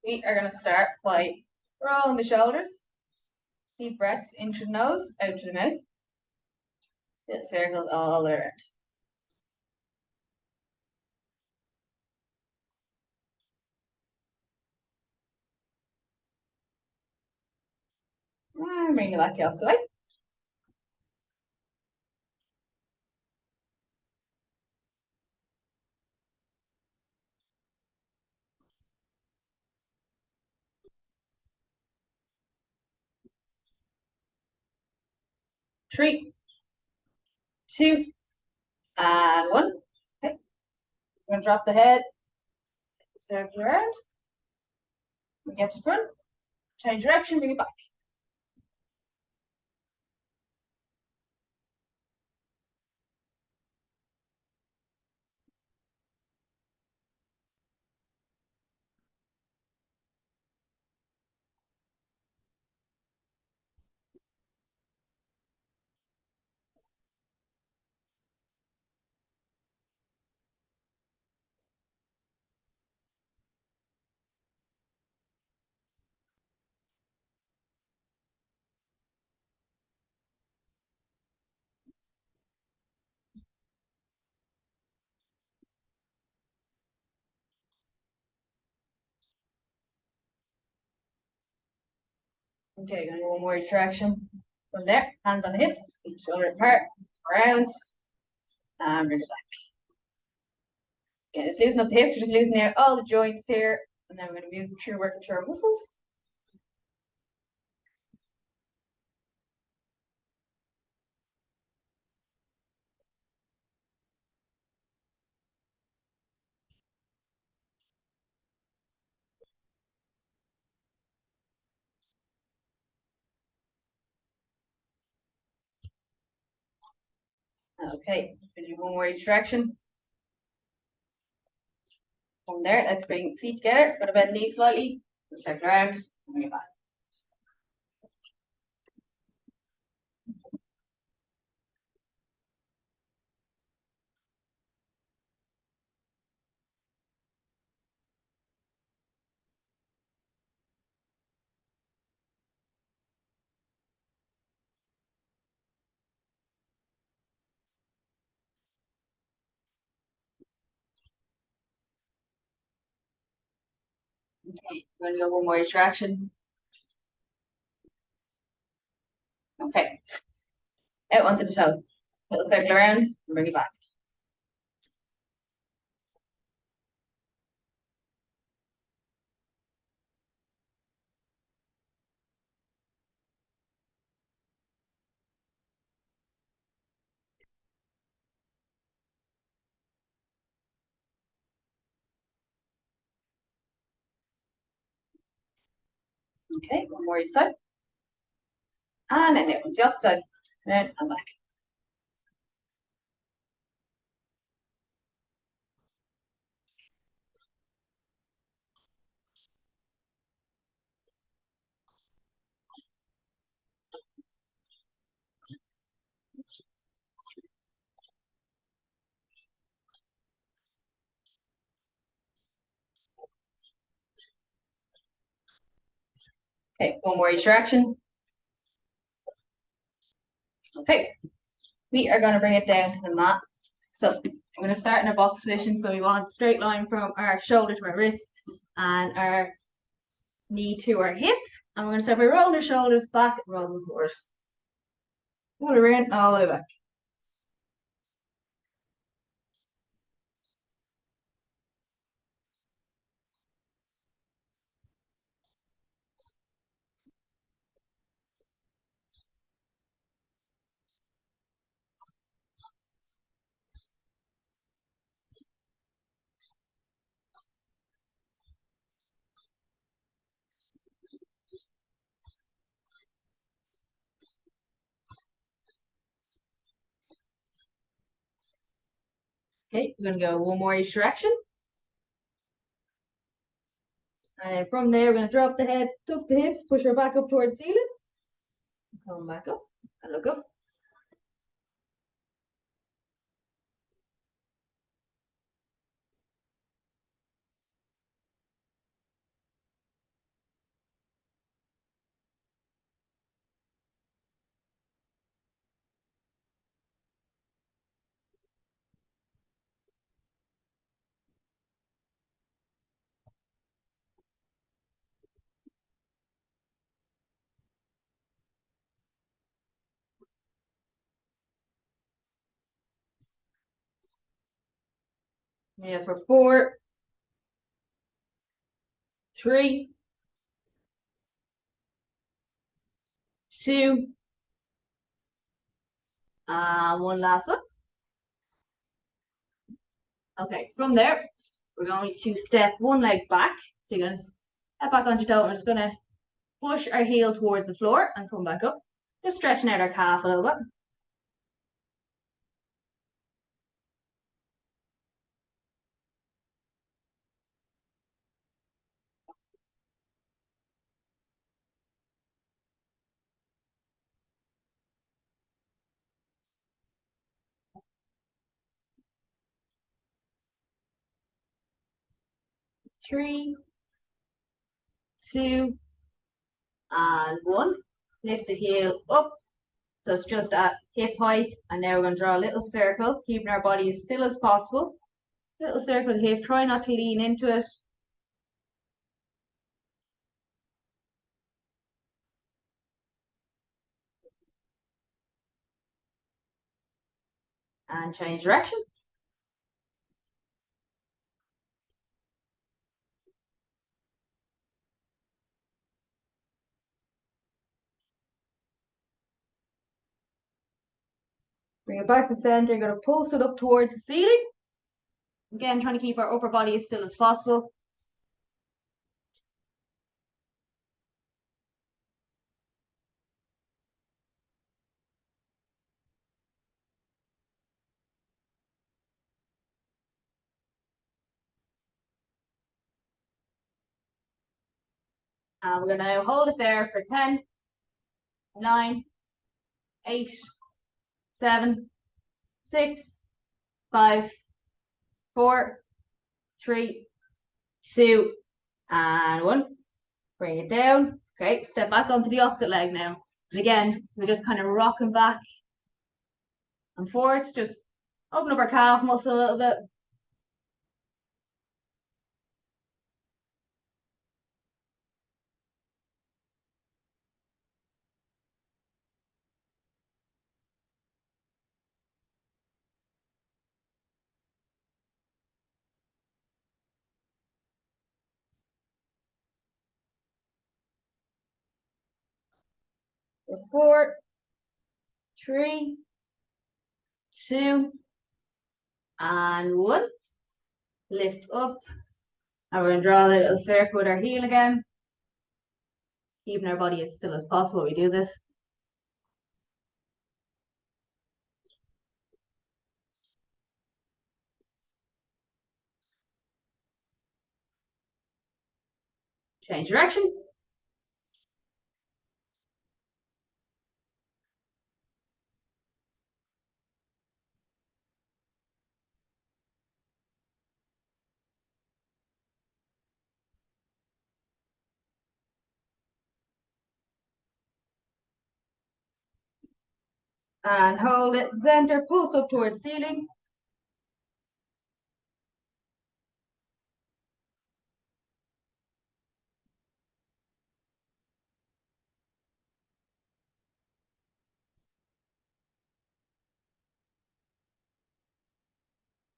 We are going to start by rolling the shoulders. Deep breaths in through the nose, out through the mouth. Little circles all around. And bring the back the opposite way. Three, two, and one. Okay. We're going to drop the head, circle around. We get to front, change direction, bring it back. Okay, going to go one more direction. From there, hands on the hips, feet shoulder apart, around, and bring it back. Okay, just loosen up the hips, we're just loosening out all the joints here, and then we're going to move through working through our muscles. Okay, we do one more each direction. From there, let's bring feet together, put a bend knee slightly, circle around, and bring it back. Okay, we're going to go one more each direction. Okay, out onto the toe. Little circle around, and bring it back. Okay, one more each side. And then out onto the opposite side. Around and back. Okay, one more each direction. Okay, we are going to bring it down to the mat. So I'm going to start in a box position. So we want straight line from our shoulder to our wrist and our knee to our hip. And we're going to start by rolling our shoulders back and rolling forward. Roll around all the way back. Okay, we're going to go one more each direction. And from there, we're going to drop the head, tuck the hips, push her back up towards the ceiling. Come back up and look up. Yeah, for 4, 3, 2, one last one. Okay, from there, we're going to step one leg back. So you're going to step back onto your toe. We're just going to push our heel towards the floor and come back up. Just stretching out our calf a little bit. Three, 2, and 1. Lift the heel up. So it's just at hip height. And now we're going to draw a little circle, keeping our body as still as possible. Little circle of hip. Try not to lean into it. And change direction. Bring it back to center. You're going to pulse it up towards the ceiling. Again, trying to keep our upper body as still as possible. And we're going to now hold it there for 10, 9, 8, 7, 6, 5, 4, 3, 2, and 1. Bring it down. Okay, step back onto the opposite leg now. And again, we're just kind of rocking back and forwards. Just open up our calf muscle a little bit. For 4, 3, 2, and 1. Lift up. And we're going to draw a little circle with our heel again. Keeping our body as still as possible we do this. Change direction. And hold it, center, pulse up towards the ceiling.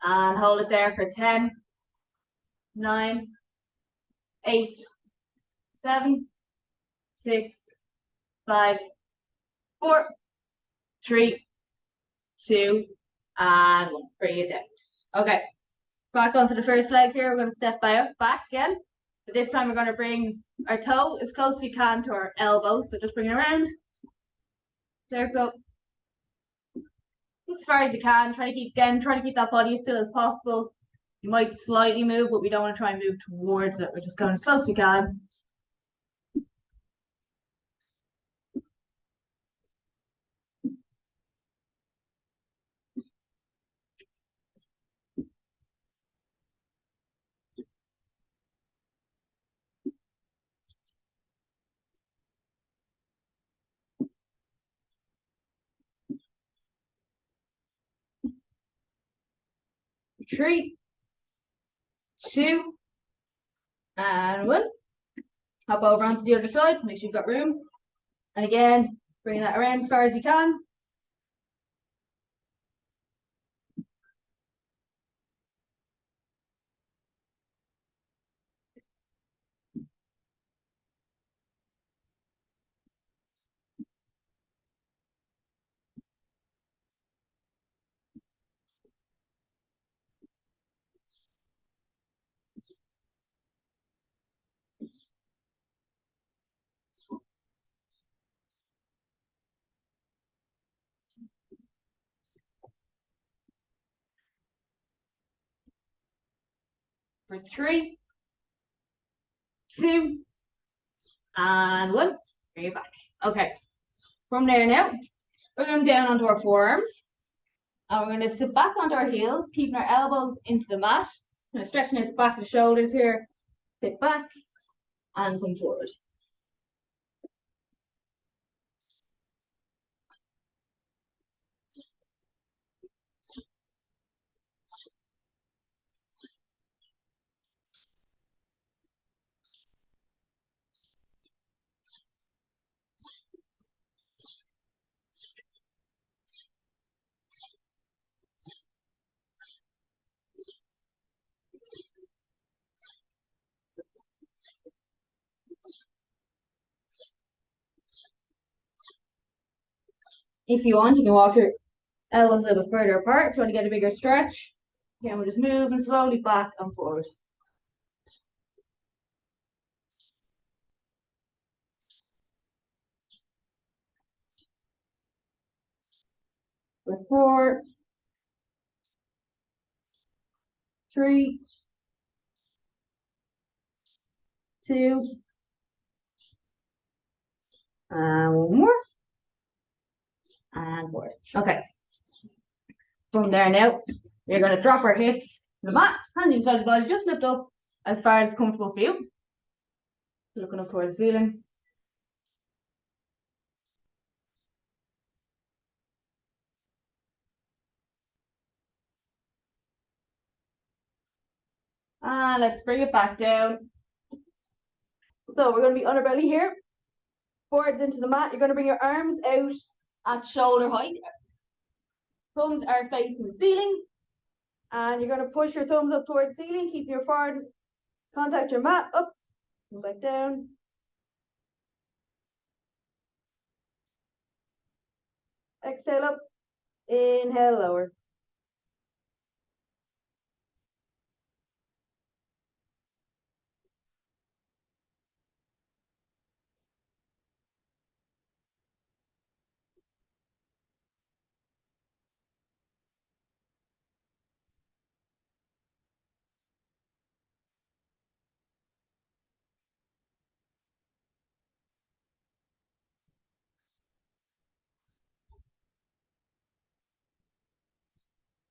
And hold it there for 10, 9, 8, 7, 6, 5, 4, 3, 2, and 1. Bring it down. Okay, back onto the first leg here. We're going to step back again. But this time we're going to bring our toe as close as we can to our elbow. So just bring it around. Circle. As far as you can. Try to keep that body as still as possible. You might slightly move, but we don't want to try and move towards it. We're just going as close as we can. Three, 2, and 1. Hop over onto the other side to make sure you've got room. And again, bring that around as far as you can. for 3, 2, and 1. Bring it back. Okay. From there now, we're going down onto our forearms. And we're going to sit back onto our heels, keeping our elbows into the mat. Stretching out the back of the shoulders here. Sit back and come forward. If you want, you can walk your elbows a little bit further apart if you want to get a bigger stretch. Again, we're just moving slowly back and forward. For 4, 3, 2, and 1 more. And 4. Okay. From there now, we're going to drop our hips to the mat, hands inside the body, just lift up as far as comfortable for you. Looking up towards the ceiling. And let's bring it back down. So we're going to be on our belly here, forward into the mat. You're going to bring your arms out at shoulder height. Thumbs are facing the ceiling. And you're going to push your thumbs up towards the ceiling, keep your forward, contact your mat, up, and back down. Exhale up, inhale lower.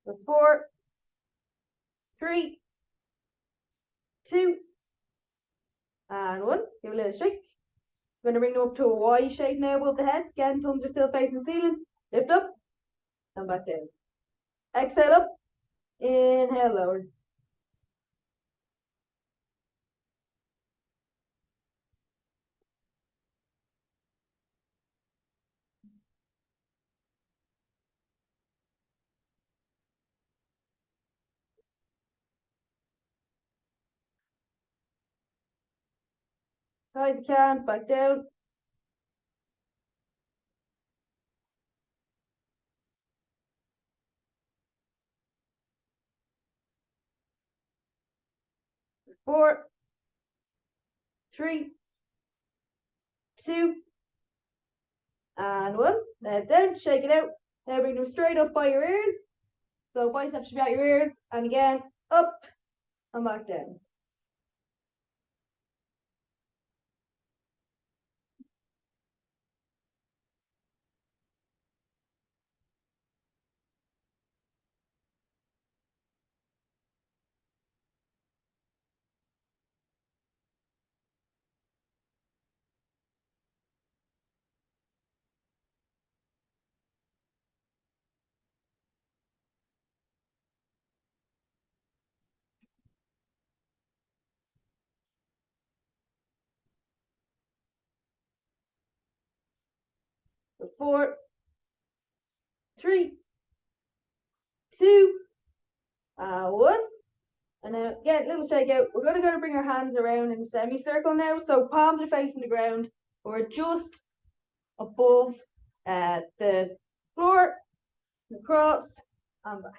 For 4, 3, 2, and 1. Give a little shake. We're going to bring them up to a Y shape now above the head. Again, thumbs are still facing the ceiling. Lift up, and back down. Exhale up, inhale lower. High as you can, back down. For 4, 3, 2, and 1. Now down, shake it out. Now bring them straight up by your ears. So biceps should be out your ears. And again, up and back down. For 4, 3, 2, 1. And now, yeah, little shake out. We're going to bring our hands around in a semicircle now. So palms are facing the ground. We're just above the floor, across, and back.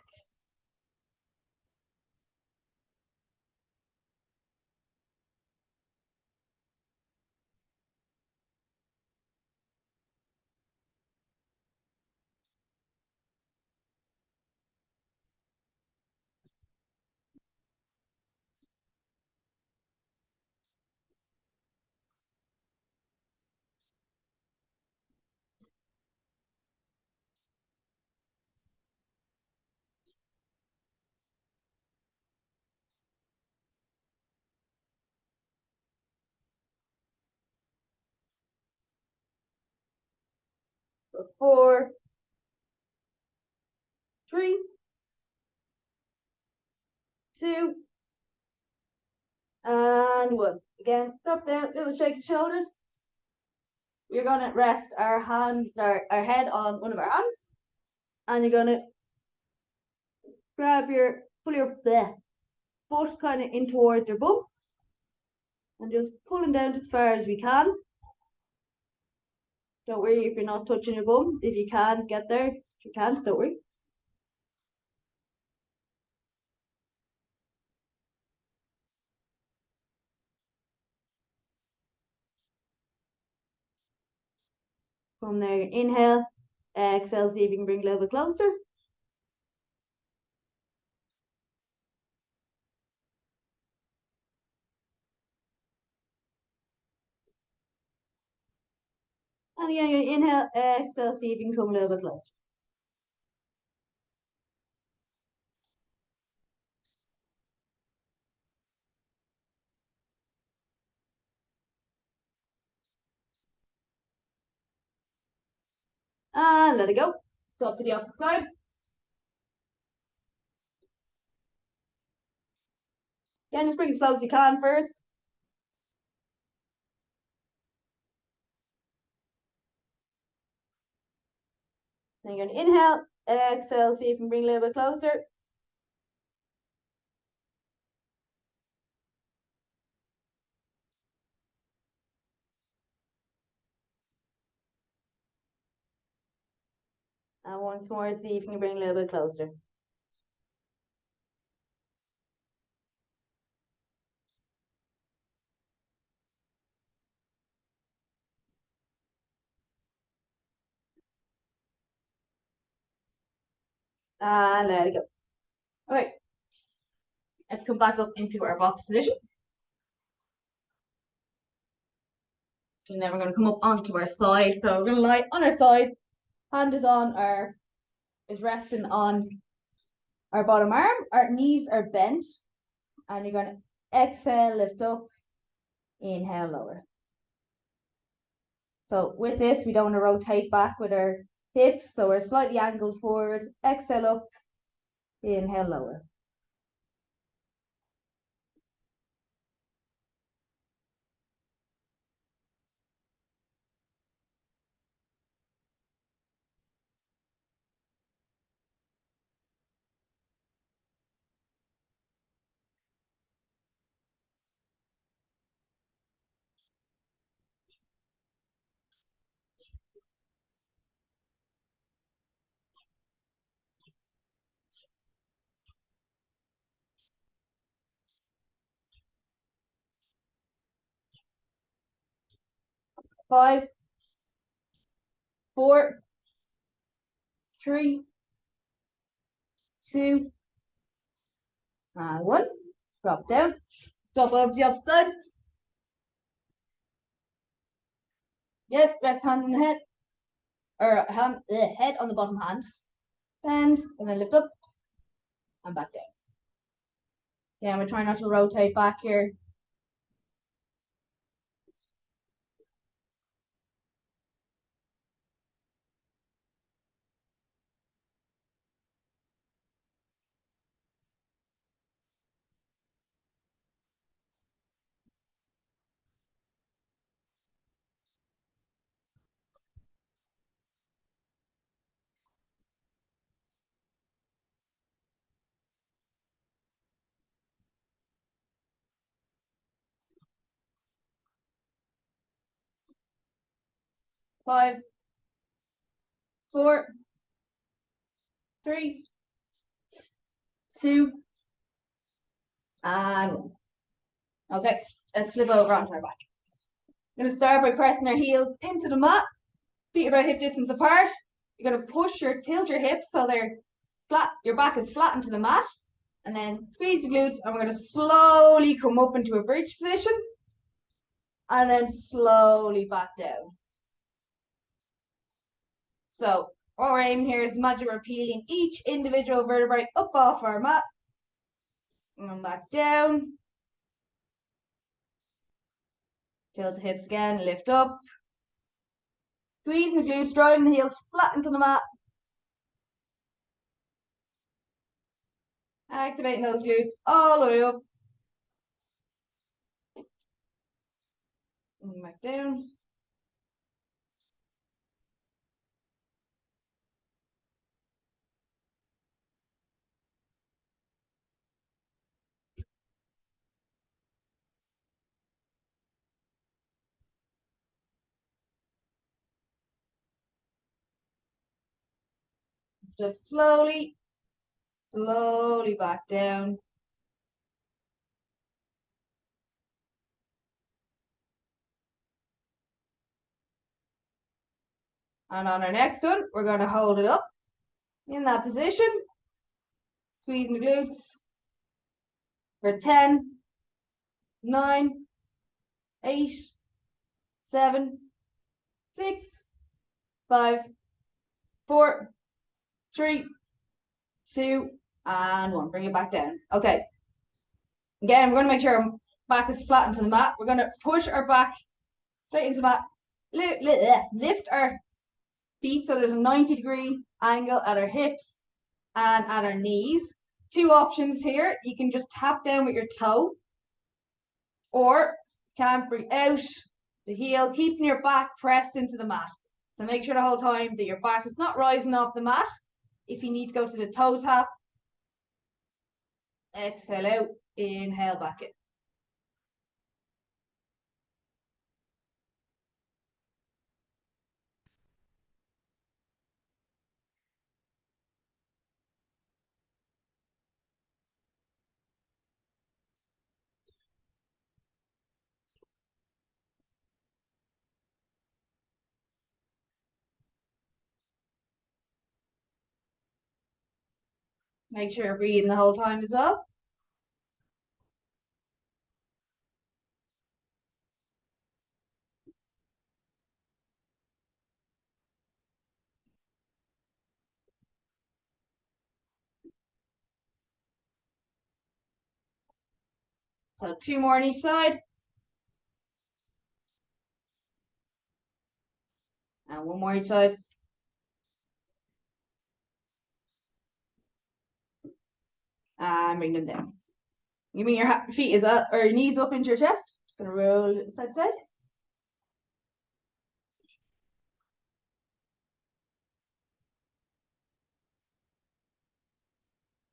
So 4, 3, 2, and 1. Again, drop down, little shake of shoulders. We're gonna rest our hand, our head on one of our hands, and you're gonna pull your foot kind of in towards your bum, and just pulling down as far as we can. Don't worry if you're not touching your bum. If you can get there, if you can't, don't worry. From there, inhale, exhale, see if you can bring a little bit closer. And again, you're gonna inhale, exhale, see if you can come a little bit closer. And let it go. So up to the opposite side. Again, just bring it as slow as you can first. Then you're gonna inhale, exhale, see if you can bring a little bit closer. And once more, see if you can bring a little bit closer. And let it go. All right. Let's come back up into our box position. And then we're going to come up onto our side. So we're going to lie on our side. Hand is resting on our bottom arm. Our knees are bent. And you're going to exhale, lift up, inhale, lower. So with this, we don't want to rotate back with our hips. So we're slightly angled forward. Exhale up, inhale, lower. Five, 4, 3, 2, and 1. Drop down. Drop over the opposite side. Yep, rest hand on the head. Or head on the bottom hand. Bend, and then lift up. And back down. Yeah, we're trying not to rotate back here. Five, 4, 3, 2, and 1. Okay, let's flip over onto our back. I'm going to start by pressing our heels into the mat. Feet about hip distance apart. You're going to tilt your hips so they're flat. Your back is flat into the mat. And then squeeze the glutes, and we're going to slowly come up into a bridge position. And then slowly back down. So what we're aiming here is imagine we're peeling each individual vertebrae up off our mat. And back down. Tilt the hips again, lift up. Squeezing the glutes, driving the heels flat into the mat. Activating those glutes all the way up. And back down. Flip slowly, slowly back down. And on our next one, we're going to hold it up in that position, squeezing the glutes for 10, 9, 8, 7, 6, 5, 4, 3, 2, and 1. Bring it back down. Okay. Again, we're going to make sure our back is flat into the mat. We're going to push our back straight into the mat. Lift our feet so there's a 90-degree angle at our hips and at our knees. Two options here. You can just tap down with your toe, or can bring out the heel, keeping your back pressed into the mat. So make sure the whole time that your back is not rising off the mat. If you need to go to the toe tap, exhale out, inhale back in. Make sure you're breathing the whole time as well. So 2 more on each side. And 1 more each side. And bring them down. You mean your feet is up, or your knees up into your chest. Just gonna roll it side to side.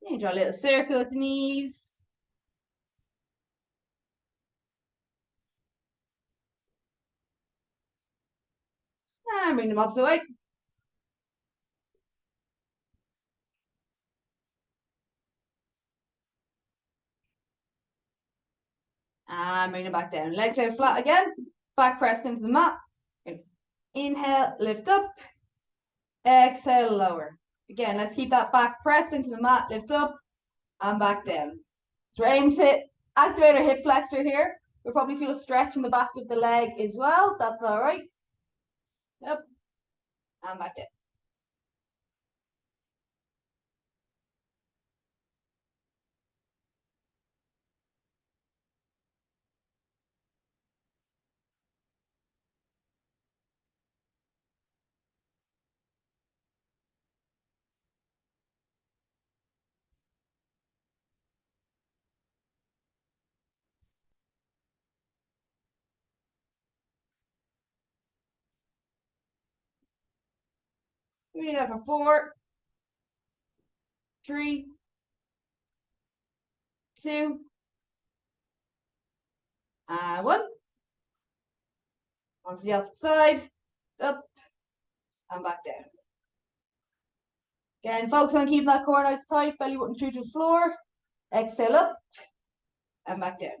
You draw a little circle with the knees. And bring them opposite way. And bring it back down. Legs out flat again. Back press into the mat. Inhale, lift up. Exhale, lower. Again, let's keep that back press into the mat, lift up, and back down. So we're aiming to activate our hip flexor here. We'll probably feel a stretch in the back of the leg as well. That's all right. Yep. And back down. We do that for 4, 3, 2, and 1. Onto the opposite side, up, and back down. Again, focus on keeping that core nice tight, belly button through to the floor. Exhale up, and back down.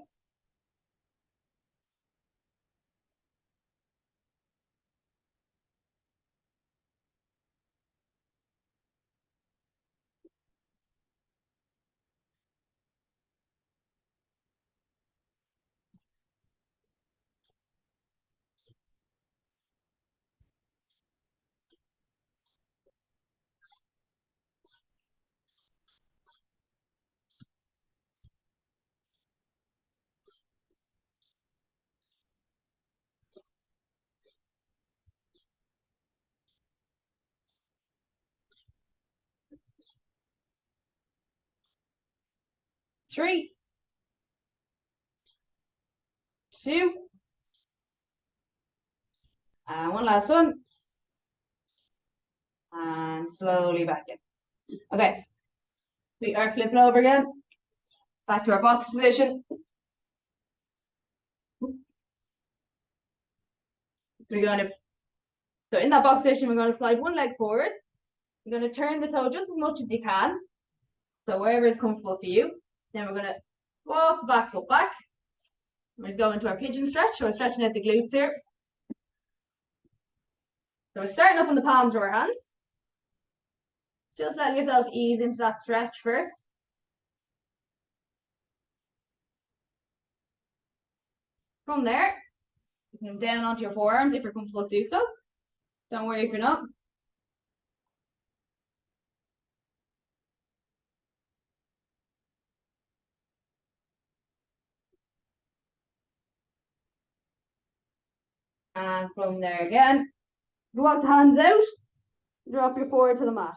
3, 2, and one last one. And slowly back in. Okay, we are flipping over again. Back to our box position. So in that box position, we're going to slide one leg forward. You're going to turn the toe just as much as you can. So wherever is comfortable for you. Then we're going to walk the back foot back. We're going to go into our pigeon stretch. So we're stretching out the glutes here. So we're starting up on the palms of our hands. Just letting yourself ease into that stretch first. From there, you can come down onto your forearms if you're comfortable to do so. Don't worry if you're not. And from there again, you walk the hands out, drop your forward to the mat.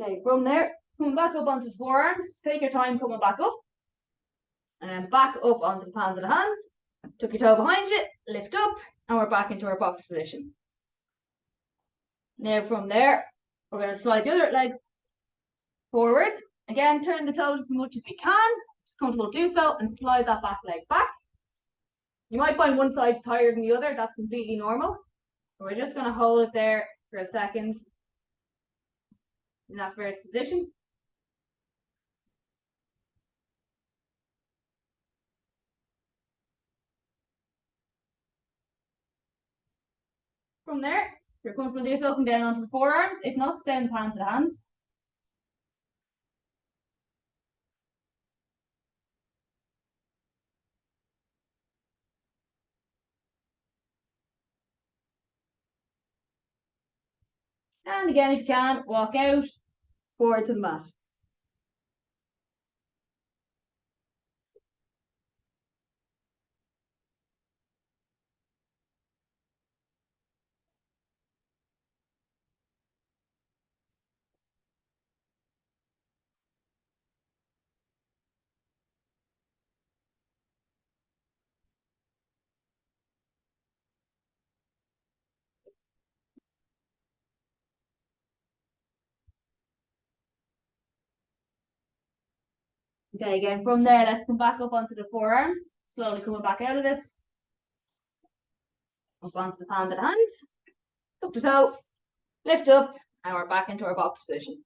Okay, from there, come back up onto the forearms. Take your time coming back up. And then back up onto the palms of the hands. Tuck your toe behind you, lift up, and we're back into our box position. Now from there, we're going to slide the other leg forward. Again, turn the toes as much as we can. It's comfortable to do so, and slide that back leg back. You might find one side's higher than the other. That's completely normal. But we're just going to hold it there for a second in that first position. From there, if you're comfortable do so, come down onto the forearms. If not, stay in the palms of the hands. And again, if you can, walk out, forward to the mat. Okay, again, from there, let's come back up onto the forearms. Slowly coming back out of this. Up onto the palm of the hands. Tuck the toe, lift up, and we're back into our box position.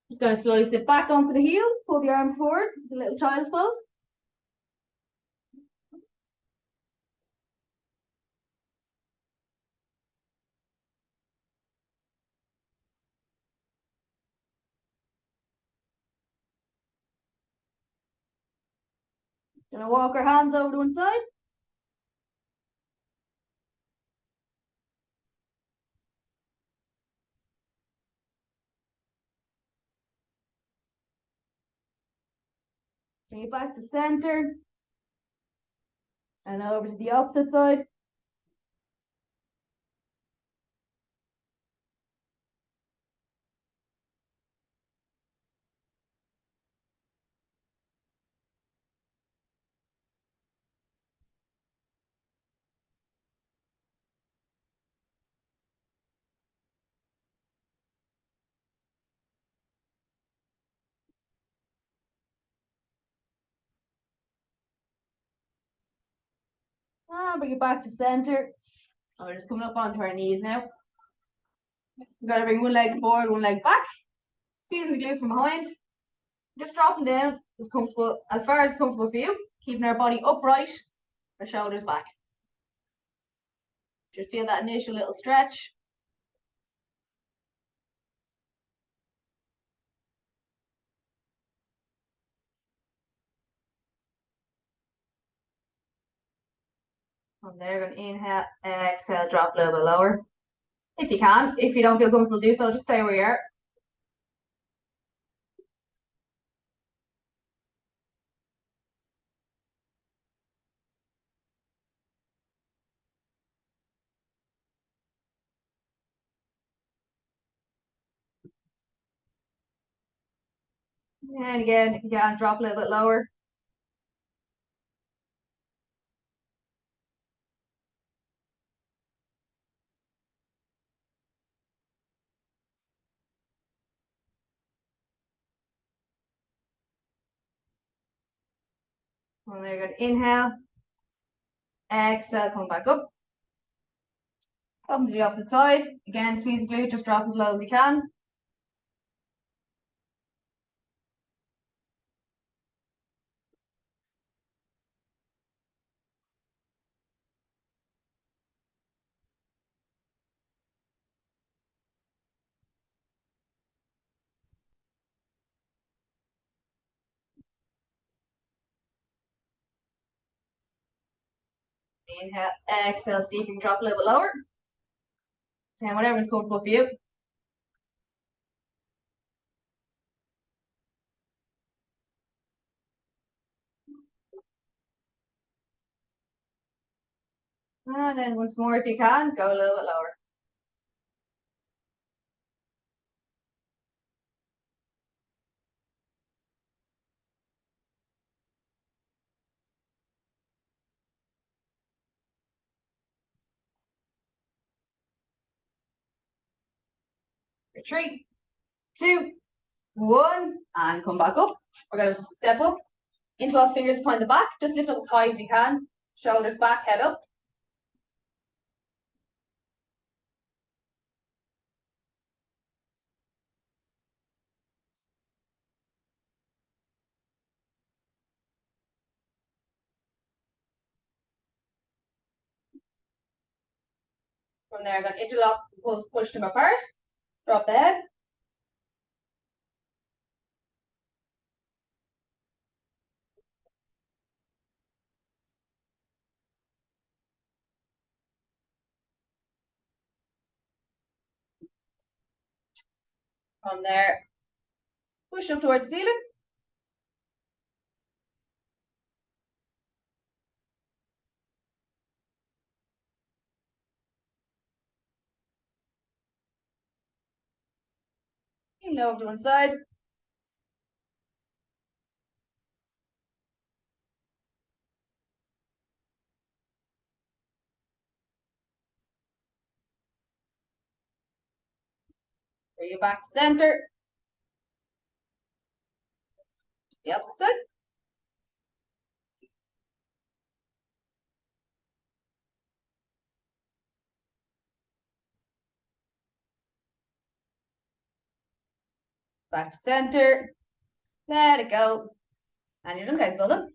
Just going to slowly sit back onto the heels, pull the arms forward, the little child's pose. Gonna walk our hands over to one side. Bring it back to center. And over to the opposite side. And bring it back to center. And we're just coming up onto our knees now. We've got to bring one leg forward, one leg back. Squeezing the glute from behind. Just dropping down as comfortable, as far as comfortable for you. Keeping our body upright, our shoulders back. Just feel that initial little stretch. From there, going to inhale, exhale, drop a little bit lower. If you can, if you don't feel comfortable, do so, just stay where you are. And again, if you can, drop a little bit lower. And there, you're going to inhale, exhale, come back up. Come to the opposite side. Again, squeeze the glute, just drop as low as you can. Inhale, exhale, see if you can drop a little bit lower. And whatever's comfortable for you. And then once more, if you can, go a little bit lower. Three, two, one, and come back up. We're going to step up. Interlock fingers behind the back. Just lift up as high as you can. Shoulders back, head up. From there, I'm going to interlock, push them apart. Drop the head. From there, push up towards the ceiling. Lean over to one side. Bring you back to center. The opposite side. Back to center. Let it go. And you're done, guys. Well done.